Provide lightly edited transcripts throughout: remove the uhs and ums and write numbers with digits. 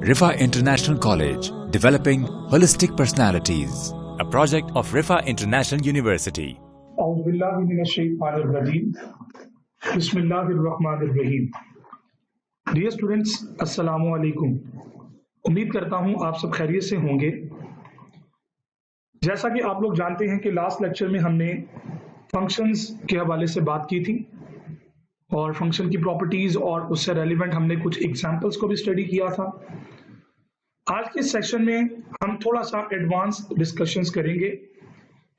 Rifa International College, developing holistic personalities. A project of Rifa International University. बिस्मिल्लाहिर्रहमानिर्रहीम। Dear students, अस्सलामु अलैकुम। उम्मीद करता हूं आप सब खैरियत से होंगे। जैसा कि आप लोग जानते हैं कि लास्ट लेक्चर में हमने फंक्शंस के हवाले से बात की थी और फंक्शन की प्रॉपर्टीज और उससे रेलिवेंट हमने कुछ एग्जांपल्स को भी स्टडी किया था। आज के सेशन में हम थोड़ा सा एडवांस डिस्कशंस करेंगे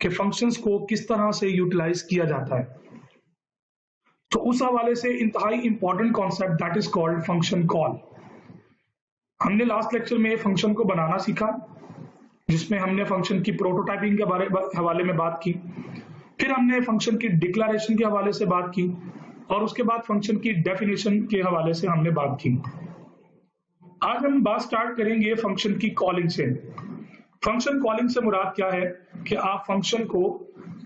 कि फंक्शंस को किस तरह से यूटिलाइज किया जाता है। तो उस हवाले से इंतहाई important concept that is called function call. हमने लास्ट लेक्चर में फंक्शन को बनाना सीखा, जिसमें हमने फंक्शन की प्रोटोटाइपिंग के हवाले में बात की, फिर हमने फंक्शन की डिक्लेरेशन के हवाले से बात की और उसके बाद फंक्शन की डेफिनेशन के हवाले से हमने बात की। आज हम बात स्टार्ट करेंगे फंक्शन की कॉलिंग से। फंक्शन कॉलिंग से मुराद क्या है कि आप फंक्शन को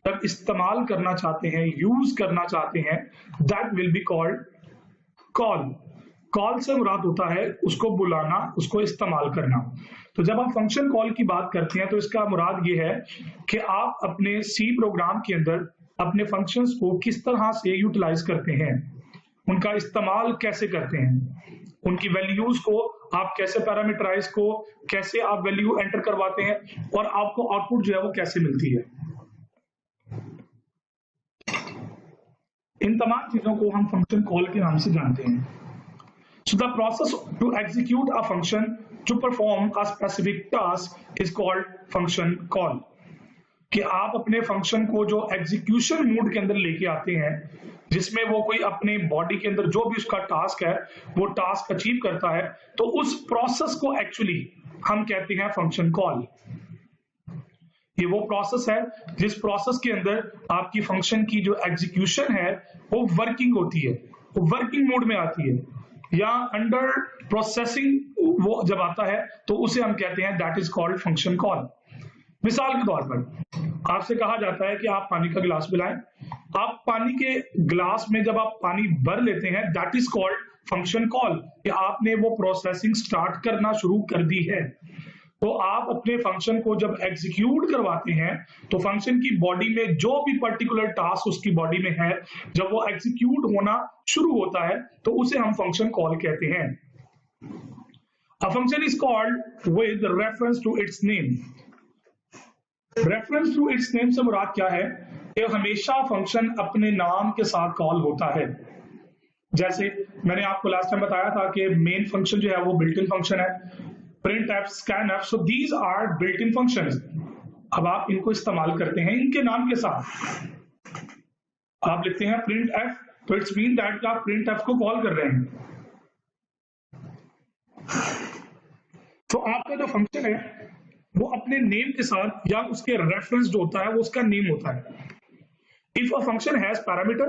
जब इस्तेमाल करना चाहते हैं, यूज करना चाहते हैं, that will be called call. Call से मुराद होता है उसको बुलाना, उसको इस्तेमाल करना। तो जब आप फंक्शन कॉल की बात करते हैं तो इसका मुराद ये है कि आप अपने सी प्रोग्राम के अंदर अपने फंक्शंस को किस तरह से यूटिलाइज करते हैं, उनका इस्तेमाल कैसे करते हैं, उनकी वैल्यूज को आप कैसे पैरामीटराइज को कैसे आप वैल्यू एंटर करवाते हैं और आपको आउटपुट जो है वो कैसे मिलती है। इन तमाम चीजों को हम फंक्शन कॉल के नाम से जानते हैं। So the process to execute a function to perform a specific task is called function call। कि आप अपने फंक्शन को जो एग्जीक्यूशन मोड के अंदर लेके आते हैं, जिसमें वो कोई अपने बॉडी के अंदर जो भी उसका टास्क है वो टास्क अचीव करता है, तो उस प्रोसेस को एक्चुअली हम कहते हैं फंक्शन कॉल। ये वो प्रोसेस है जिस प्रोसेस के अंदर आपकी फंक्शन की जो एग्जीक्यूशन है वो वर्किंग होती है, वो वर्किंग मोड में आती है या अंडर प्रोसेसिंग वो जब आता है तो उसे हम कहते हैं that is called function call. मिसाल के तौर पर आपसे कहा जाता है कि आप पानी का गिलास पिलाएं। आप पानी के गिलास में जब आप पानी भर लेते हैं, that is called function call, कि आपने वो प्रोसेसिंग स्टार्ट करना शुरू कर दी है। तो आप अपने फंक्शन को जब एग्जीक्यूट करवाते हैं तो फंक्शन की बॉडी में जो भी पर्टिकुलर टास्क उसकी बॉडी में है, जब वो एग्जीक्यूट होना शुरू होता है तो उसे हम फंक्शन कॉल कहते हैं। A function is called with reference to its name। Reference to its name से मुराद क्या है कि हमेशा फंक्शन अपने नाम के साथ कॉल होता है। जैसे मैंने आपको लास्ट टाइम बताया था कि मेन फंक्शन जो है वो बिल्ट इन फंक्शन है, printf, scanf, so these are built in functions. अब आप इनको इस्तेमाल करते हैं इनके नाम के साथ। आप लिखते हैं प्रिंट एफ, तो इट्स मीन दैट कि आप प्रिंट एफ को कॉल कर रहे हैं। तो आपका जो फंक्शन है वो अपने नेम के साथ या उसके रेफरेंस जो होता है वो उसका नेम होता है। If a function has parameter,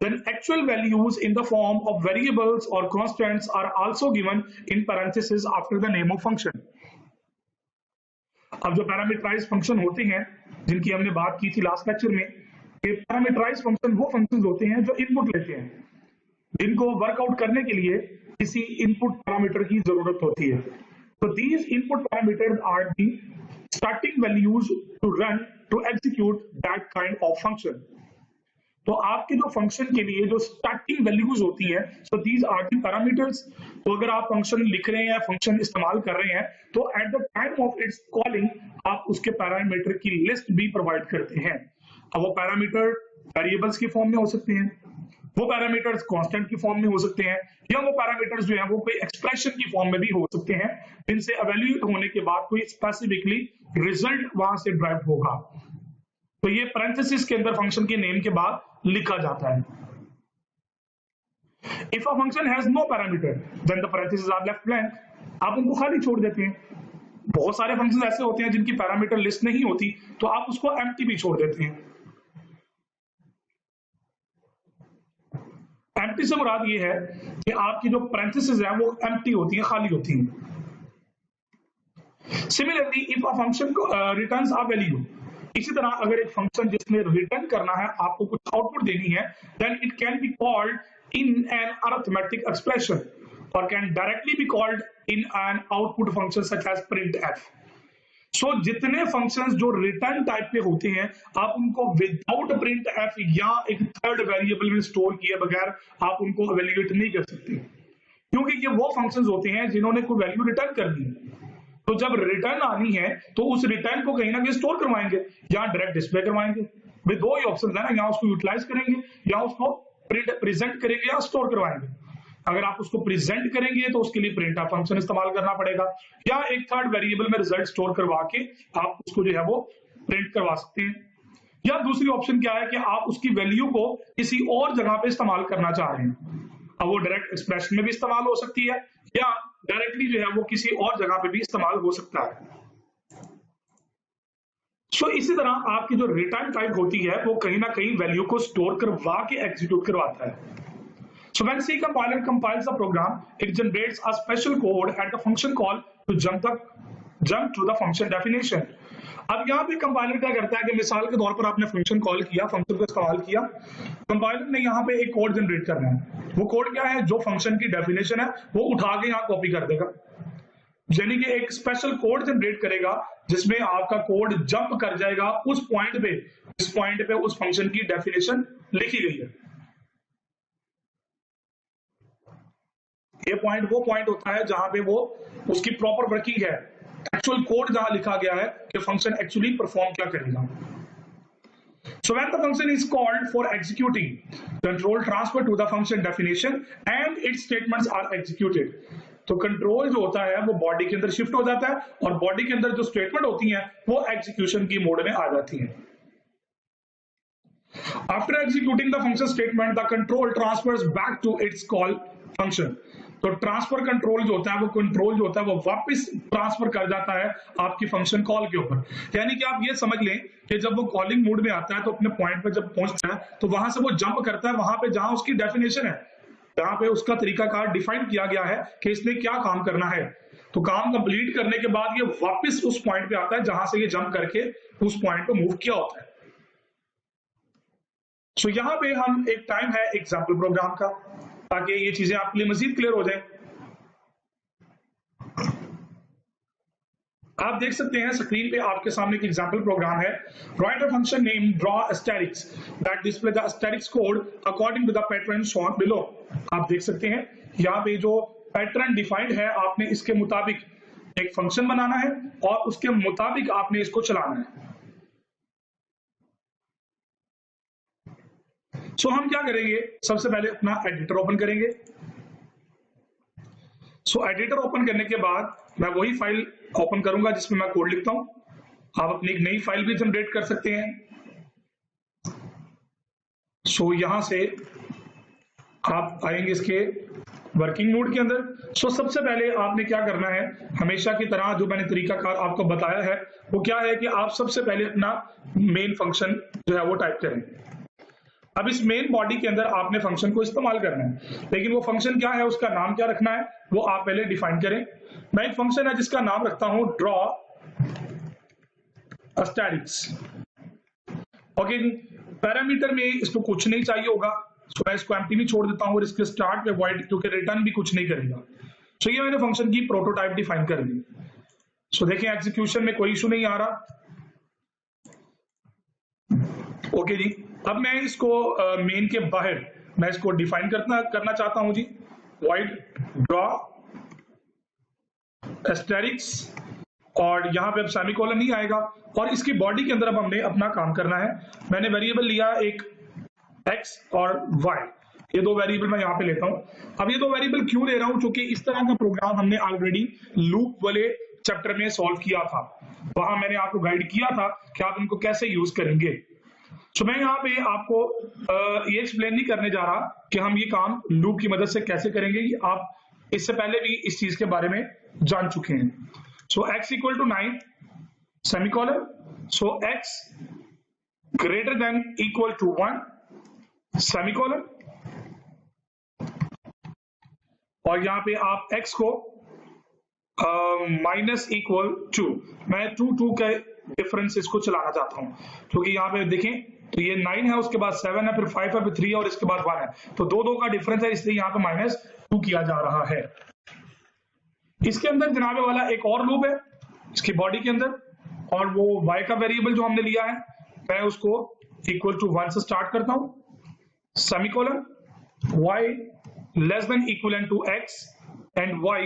then actual values in the form of variables or constants are also given in parentheses after the name of function। अब जो पैरामीटराइज्ड फंक्शन होते हैं जिनकी हमने बात की थी लास्ट लेक्चर में, कि पैरामीटराइज्ड फंक्शन वो फंक्शंस होते हैं जो इनपुट लेते हैं, जिनको वर्कआउट करने के लिए किसी इनपुट पैरामीटर की जरूरत होती है। So these input parameters are the starting values to run to execute that kind of function। तो आपके जो फंक्शन के लिए जो स्टार्टिंग वैल्यूज होती है, so these are the parameters। तो अगर आप फंक्शन लिख रहे हैं, फंक्शन इस्तेमाल कर रहे हैं, तो at the time of its calling आप उसके पैरामीटर की लिस्ट भी प्रोवाइड करते हैं। अब वो पैरामीटर वेरिएबल्स की फॉर्म में हो सकते हैं, वो पैरामीटर्स कांस्टेंट की फॉर्म में हो सकते हैं, या वो पैरामीटर्स जो हैं वो कोई एक्सप्रेशन की फॉर्म में भी हो सकते हैं, जिनसे इवैल्यूएट होने के बाद कोई स्पेसिफिकली रिजल्ट वहां से ड्राइव होगा। तो ये पैरेंथेसिस के अंदर फंक्शन के नेम के बाद लिखा जाता है। If a function has no parameter then the parenthesis are left blank. आप उनको खाली छोड़ देते हैं। बहुत सारे फंक्शन ऐसे होते हैं जिनकी पैरामीटर लिस्ट नहीं होती, तो आप उसको एम्प्टी भी छोड़ देते हैं। एम्प्टी से मुराद ये है कि आपकी जो पैरेंथेसिस है वो एम्प्टी होती है, खाली होती है। Similarly if a function returns a value, इसी तरह अगर एक फंक्शन जिसमें रिटर्न करना है, आपको कुछ आउटपुट देनी है, then it can be called in an arithmetic expression. or can directly be called in an output function such as printf. So जितने functions जो return type पे होते हैं आप उनको without printf या एक थर्ड वेरिएबल में स्टोर किए बगैर आप उनको evaluate नहीं कर सकते, क्योंकि ये वो functions होते हैं जिन्होंने कोई वैल्यू रिटर्न कर दी। तो जब रिटर्न आनी है तो उस रिटर्न को कहीं ना कहीं स्टोर करवाएंगे या डायरेक्ट डिस्प्ले करवाएंगे। वे दो ही ऑप्शन है ना, या उसको यूटिलाइज करेंगे या उसको प्रेजेंट करेंगे या स्टोर करवाएंगे। अगर आप उसको प्रेजेंट करेंगे तो उसके लिए प्रिंट फंक्शन इस्तेमाल करना पड़ेगा, या एक थर्ड वेरिएबल में रिजल्ट स्टोर करवा के आप उसको जो है वो प्रिंट करवा सकते हैं। या दूसरी ऑप्शन क्या है कि आप उसकी वैल्यू को किसी और जगह पे इस्तेमाल करना चाह रहे हैं। अब वो डायरेक्ट एक्सप्रेशन में भी इस्तेमाल हो सकती है या डायरेक्टली जो है वो किसी और जगह पे भी इस्तेमाल हो सकता है। सो इसी तरह आपकी जो रिटर्न टाइप होती है वो कहीं ना कहीं वैल्यू को स्टोर करवा के एग्जीक्यूट करवाता है। So when C compiler compiles the program, it generates a special code at the function call to jump to the function definition. अब यहाँ पे कंपाइलर क्या करता है कि मिसाल के तौर पर आपने फंक्शन कॉल किया, फंक्शन को इस्तेमाल किया, कंपाइलर ने यहाँ पे एक कोड जनरेट करना है। वो कोड क्या है? जो फंक्शन की डेफिनेशन है वो उठा के यहाँ कॉपी कर देगा, यानी कि एक स्पेशल कोड जनरेट करेगा जिसमें आपका कोड जंप कर जाएगा उस पॉइंट पे, इस पॉइंट पे उस फंक्शन की डेफिनेशन लिखी गई है। ये पॉइंट वो पॉइंट होता है जहां पे वो उसकी प्रॉपर वर्किंग है, एक्चुअल कोड जहां लिखा गया है कि फंक्शन एक्चुअली परफॉर्म क्या करेगा। So when the function is called for executing, control transfer to the function definition and its statements are executed. तो कंट्रोल जो होता है वो बॉडी के अंदर शिफ्ट हो जाता है और बॉडी के अंदर जो स्टेटमेंट होती हैं वो एग्जीक्यूशन की मोड में आ जाती हैं। After executing the function statement, the control transfers back to its call function. तो ट्रांसफर कंट्रोल जो होता है वो कंट्रोल जो होता है वो वापस ट्रांसफर कर जाता है आपकी फंक्शन कॉल के ऊपर। यानी कि आप ये समझ लें कि जब वो कॉलिंग मोड में आता है तो अपने पॉइंट पे जब पहुंचता है तो वहां से वो जंप करता है वहां पे जहां उसकी डेफिनेशन है, जहां पे उसका तरीकाकार डिफाइन किया गया है कि इसने क्या काम करना है। तो काम कंप्लीट करने के बाद ये वापस उस पॉइंट पे आता है जहां से ये जंप करके उस पॉइंट पे मूव किया होता है। सो यहाँ पे हम एक टाइम है एग्जाम्पल प्रोग्राम का, ताकि ये चीजें आपके लिए मजीद क्लियर हो जाए। आप देख सकते हैं स्क्रीन पे आपके सामने एक एग्जाम्पल प्रोग्राम है। Write a function name draw asterisks that display the asterisks code according to the pattern shown below. आप देख सकते हैं यहाँ पे जो पैटर्न डिफाइंड है आपने इसके मुताबिक एक फंक्शन बनाना है और उसके मुताबिक आपने इसको चलाना है। सो हम क्या करेंगे, सबसे पहले अपना एडिटर ओपन करेंगे। सो एडिटर ओपन करने के बाद मैं वही फाइल ओपन करूंगा जिसमें मैं कोड लिखता हूं। आप अपनी एक नई फाइल भी जनरेट कर सकते हैं। सो यहां से आप आएंगे इसके वर्किंग मोड के अंदर। सो सबसे पहले आपने क्या करना है, हमेशा की तरह जो मैंने तरीकाकार आपको बताया है वो क्या है कि आप सबसे पहले अपना मेन फंक्शन जो है वो टाइप करें। अब इस मेन बॉडी के अंदर आपने फंक्शन को इस्तेमाल करना है, लेकिन वो फंक्शन क्या है, उसका नाम क्या रखना है वो आप पहले डिफाइन करें। मैं एक फंक्शन है जिसका नाम रखता हूं ड्रॉ एस्टेरिक्स। ओके, पैरामीटर में इसको कुछ नहीं चाहिए होगा, सो मैं इसको एम्प्टी भी छोड़ देता हूं और इसके स्टार्ट पे वॉइड, क्योंकि रिटर्न भी कुछ नहीं करेगा। सो ये मैंने फंक्शन की प्रोटोटाइप डिफाइन कर दी। सो देखिए एग्जीक्यूशन में कोई इशू नहीं आ रहा। ओके जी, अब मैं इसको मेन के बाहर मैं इसको डिफाइन करना चाहता हूं जी, void draw एस्टेरिक्स, और यहां पे अब सेमीकोलन नहीं आएगा और इसकी बॉडी के अंदर अब हमने अपना काम करना है। मैंने वेरिएबल लिया एक x और y, ये दो वेरिएबल मैं यहां पे लेता हूं। अब ये दो वेरिएबल क्यों ले रहा हूं, क्योंकि इस तरह का प्रोग्राम हमने ऑलरेडी लूप वाले चैप्टर में सॉल्व किया था। वहां मैंने आपको गाइड किया था कि आप इनको कैसे यूज करेंगे। तो मैं यहाँ पे आपको ये एक्सप्लेन नहीं करने जा रहा कि हम ये काम लूप की मदद से कैसे करेंगे, आप इससे पहले भी इस चीज के बारे में जान चुके हैं। So x equal to 9 semicolon, so x greater than equal to 1 semicolon, और यहाँ पे आप x को माइनस इक्वल 2, मैं 2 के डिफरेंस इसको चलाना चाहता हूं, क्योंकि यहाँ पे देखें तो ये 9 है, उसके बाद 7 है, फिर 5 है, फिर 3 है और इसके बाद 1 है, तो 2 का डिफरेंस है, इसलिए यहाँ पे माइनस टू किया जा रहा है। इसके अंदर जनाबे वाला एक और लूप है इसकी बॉडी के अंदर, और वो y का वेरिएबल जो हमने लिया है मैं उसको इक्वल टू 1 से स्टार्ट करता हूं, semicolon y less than equal to x and y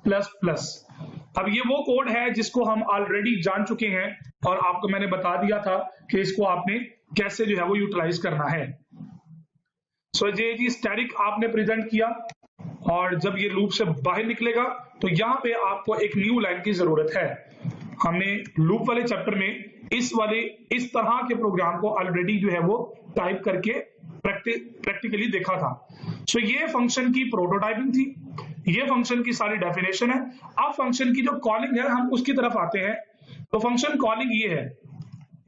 plus plus. अब ये वो कोड है जिसको हम ऑलरेडी जान चुके हैं और आपको मैंने बता दिया था कि इसको आपने कैसे जो है वो यूटिलाइज करना है। सो ये जी स्टैटिक आपने प्रेजेंट किया, और जब ये लूप से बाहर निकलेगा तो यहाँ पे आपको एक न्यू लाइन की जरूरत है। हमने लूप वाले चैप्टर में इस तरह के प्रोग्राम को ऑलरेडी जो है वो टाइप करके प्रैक्टिकली देखा था। सो ये फंक्शन की प्रोटोटाइपिंग थी, ये फंक्शन की सारी डेफिनेशन है। अब फंक्शन की जो कॉलिंग है हम उसकी तरफ आते हैं। तो फंक्शन कॉलिंग ये है,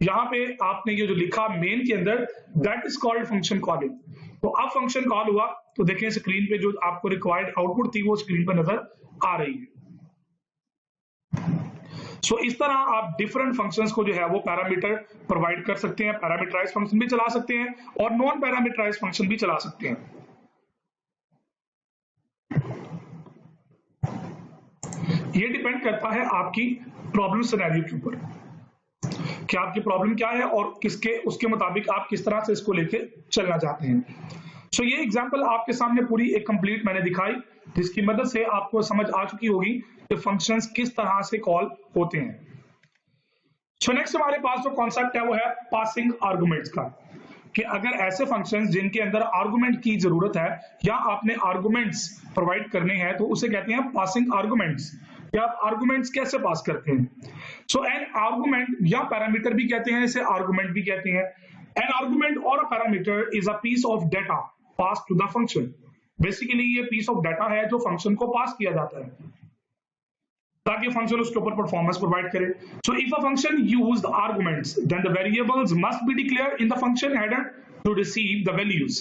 यहाँ पे आपने ये जो लिखा मेन के अंदर, that is called function calling. तो अब फंक्शन कॉल हुआ तो देखें स्क्रीन पे जो आपको रिक्वायर्ड आउटपुट थी वो स्क्रीन पर नजर आ रही है। सो इस तरह आप डिफरेंट फंक्शंस को जो है वो पैरामीटर प्रोवाइड कर सकते हैं। पैरामीटराइज फंक्शन भी चला सकते हैं और नॉन पैरामीटराइज फंक्शन भी चला सकते हैं। ये डिपेंड करता है आपकी प्रॉब्लम सिनेरियो के ऊपर कि आपकी प्रॉब्लम क्या है और उसके मुताबिक आप किस तरह से इसको लेके चलना चाहते हैं। सो ये एग्जांपल आपके सामने पूरी एक कंप्लीट मैंने दिखाई, जिसकी मदद से आपको समझ आ चुकी होगी कि फंक्शंस किस तरह से कॉल होते हैं। सो नेक्स्ट हमारे पास जो कॉन्सेप्ट है वो है पासिंग आर्गुमेंट्स का, कि अगर ऐसे फंक्शंस जिनके अंदर आर्गुमेंट की जरूरत है या आपने आर्गुमेंट्स प्रोवाइड करने हैं तो उसे कहते हैं पासिंग आर्गुमेंट्स। या आप आर्गुमेंट्स कैसे पास करते हैं? सो एन आर्गुमेंट या पैरामीटर भी कहते हैं, इसे आर्गुमेंट भी कहते हैं। एन आर्गुमेंट और parameter is a piece of data pass to the function. Basically ये पीस ऑफ डाटा है जो फंक्शन को पास किया जाता है ताकि फंक्शन उसके ऊपर परफॉर्मेंस प्रोवाइड करे। So if a function use the arguments then the variables must be declared in the function header to receive the values.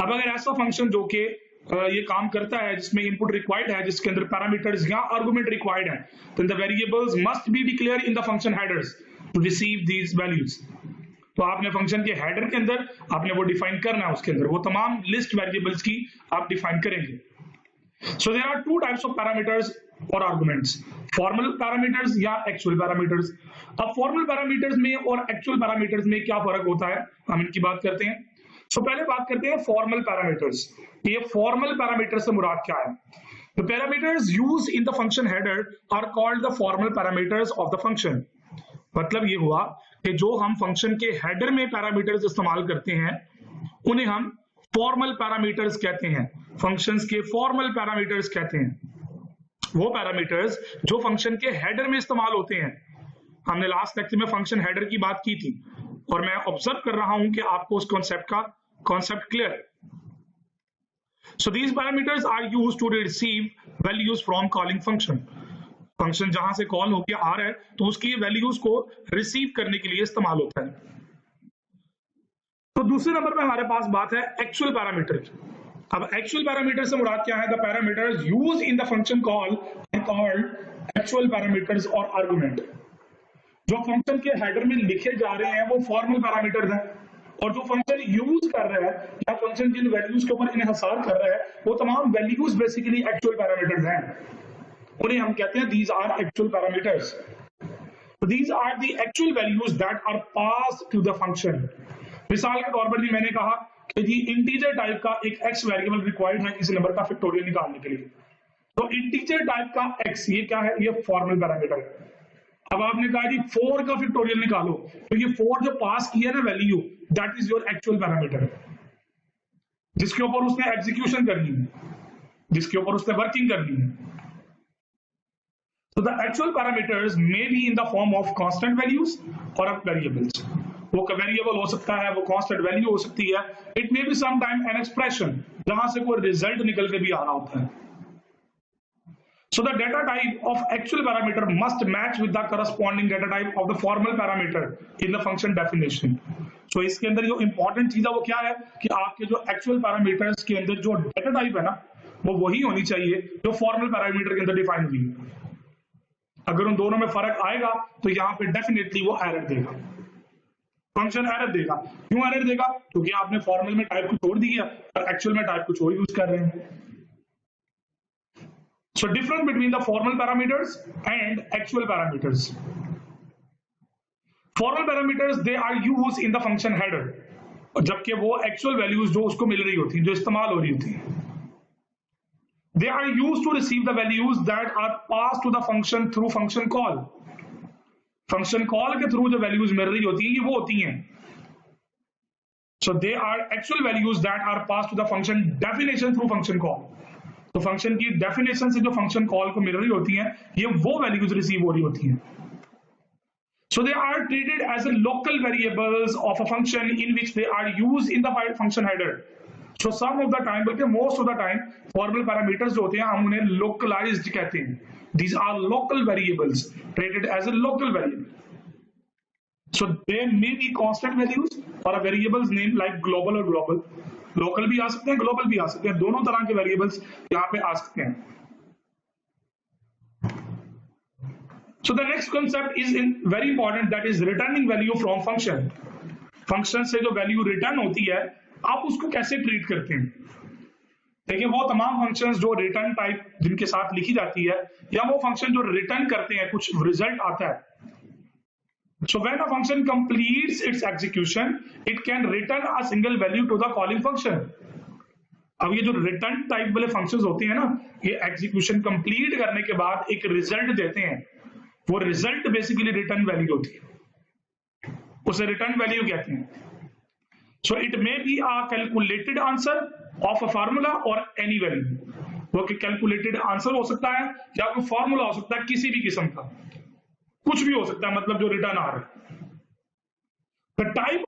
अब अगर ऐसा फंक्शन जो कि ये काम करता है जिसमें इनपुट रिक्वायर्ड है, जिसके अंदर पैरामीटर्स या आर्गुमेंट रिक्वायर्ड है, then the variables must be declared in the function headers to receive these values. तो आपने फंक्शन के हेडर के अंदर आपने वो डिफाइन करना है, उसके अंदर वो तमाम लिस्ट वेरिएबल्स की आप डिफाइन करेंगे। So there are two types of parameters और आर्गुमेंट्स, फॉर्मल पैरामीटर्स या एक्चुअल पैरामीटर्स। अब फॉर्मल पैरामीटर्स में और एक्चुअल पैरामीटर्स में क्या फर्क होता है, हम इनकी बात करते हैं। सो पहले बात करते हैं फॉर्मल पैरामीटर्स। ये फॉर्मल पैरामीटर से मुराद क्या है? The parameters used in the function header are called the formal parameters of the function। मतलब ये हुआ कि जो हम फंक्शन के हेडर में पैरामीटर्स इस्तेमाल करते हैं उन्हें हम फॉर्मल पैरामीटर्स कहते हैं, फंक्शंस के फॉर्मल पैरामीटर्स कहते हैं। वो पैरामीटर्स जो फंक्शन के हेडर में इस्तेमाल होते हैं। हमने लास्ट लेक्चर में फंक्शन हेडर की बात की थी और मैं ऑब्जर्व कर रहा हूं कि आपको उस कॉन्सेप्ट क्लियर है। So these parameters are used to receive values from calling function। Function जहां से कॉल होकर आ रहा है तो उसकी वैल्यूज को रिसीव करने के लिए इस्तेमाल होता है। तो दूसरे नंबर पे हमारे पास बात है एक्चुअल पैरामीटर की। अब एक्चुअल पैरामीटर से मुराद क्या है? The parameters used in the function call are called actual parameters और आर्गुमेंट। जो फंक्शन के हेडर में लिखे जा रहे हैं वो फॉर्मल पैरामीटर्स हैं, और जो फंक्शन यूज कर रहा है या फंक्शन जिन वैल्यूज के ऊपर इन्हिसार कर रहा है वो तमाम वैल्यूज बेसिकली एक्चुअल पैरामीटर्स हैं। उन्हें हम कहते हैं these are actual parameters। So these are the actual values that are passed to the function। मिसाल के तौर पर भी मैंने कहा कि जी इंटीजर टाइप का एक x वेरिएबल रिक्वायर्ड है किसी नंबर का फैक्टोरियल निकालने के लिए। तो इंटीजर टाइप का x ये क्या है? ये फॉर्मल पैरामीटर है। अब आपने कहा जी 4 का फैक्टोरियल निकालो, तो ये 4 जो पास किया ना value, that is your actual parameter, जिसके ऊपर उसने एग्जीक्यूशन करनी है, जिसके ऊपर उसने वर्किंग करनी है। So the actual parameters may be in the form of constant values or of variables। वो वेरिएबल हो सकता है, वो कांस्टेंट वैल्यू हो सकती है। It may be some time an expression जहां से कोई रिजल्ट निकल के भी आ रहा होता है। So the data type of actual parameter must match with the corresponding data type of the formal parameter in the function definition। So इसके अंदर जो इंपॉर्टेंट चीज है वो क्या है कि आपके जो एक्चुअल पैरामीटर्स के अंदर जो डेटा टाइप है ना वो वही होनी चाहिए जो फॉर्मल पैरामीटर के अंदर डिफाइन हुई है। अगर उन दोनों में फर्क आएगा तो यहाँ पे डेफिनेटली वो एरर देगा, फंक्शन एरर देगा। क्यों एरर देगा? क्योंकि आपने फॉर्मल में टाइप को छोड़ दिया और एक्चुअल में टाइप को छोड़ यूज कर रहे हैं। So difference between the formal parameters and actual parameters. Formal parameters they are used in the function header, जबकि वो actual values जो उसको मिल रही होती हैं, जो इस्तेमाल हो रही होती हैं, they are used to receive the values that are passed to the function through function call. Function call के through जो values मिल रही होती हैं ये वो होती हैं. So they are actual values that are passed to the function definition through function call. तो फंक्शन की डेफिनेशन से जो फंक्शन कॉल को मिल रही होती हैं ये वो वैल्यूज रिसीव हो रही होती हैं. So they are treated as a local variables of a function in which they are used in the function header. So some of the time, बल्कि most of the time, formal parameters जो होते हैं हम उन्हें localized कहते हैं. These are local variables treated as a local variable. So there may be constant values or a variables name like global or global. Local भी आ सकते हैं, global भी आ सकते हैं. दोनों तरह के variables यहाँ पे आ सकते हैं. So the next concept is very important, that is returning value from function. Function से जो value return होती है, आप उसको कैसे treat करते हैं? देखिए वो तमाम functions जो return type जिनके साथ लिखी जाती है, या वो function जो return करते हैं, कुछ result आता है. So when a function completes its execution, it can return a single value to the calling function. अब ये जो return type वाले functions होते हैं ना, ये execution complete करने के बाद एक result देते हैं. वो रिजल्ट बेसिकली रिटर्न वैल्यू होती है, उसे रिटर्न वैल्यू कहते हैं. So it may be a calculated answer of a formula और एनी वैल्यू. वो कैलकुलेटेड आंसर हो सकता है या कोई फार्मूला हो सकता है किसी भी किस्म का, कुछ भी हो सकता है, मतलब जो रिटर्न आ रहा है. The type